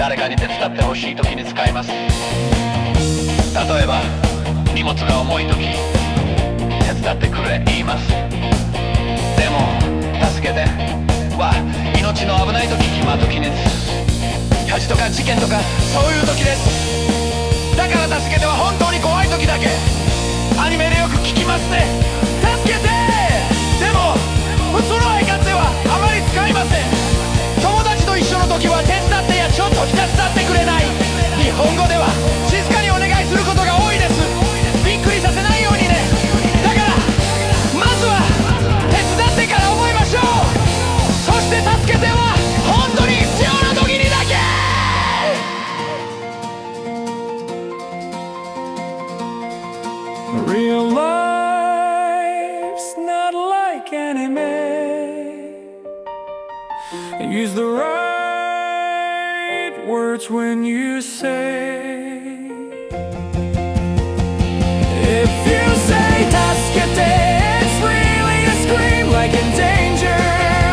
誰かに手伝ってほしい時に使います。例えば荷物が重い時、手伝ってくれ言います。でも助けては命の危ない時、今時です。火事とか事件とかそういう時です。だから助けては本当に怖い時だけ。アニメでよく聞きますね、助けて。でも普通の相方ではあまり使いません。友達と一緒の時は手伝ってやちょっと手伝ってくれない。日本語では静かにお願いすることが多いです。びっくりさせないようにね。だからまずは手伝ってから覚えましょう。そして助けては本当に必要な時にだけ。Real life's not like anime. Use the right words when you say. If you say 助けて it's really a scream, like in danger,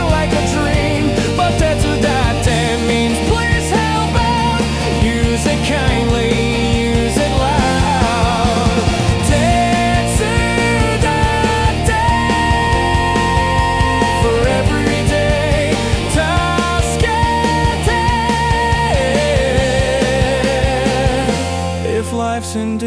like a dream. But 手伝って means please help out. Use it kindly, use it loud. 手伝って for every day. 助けて if life's in danger.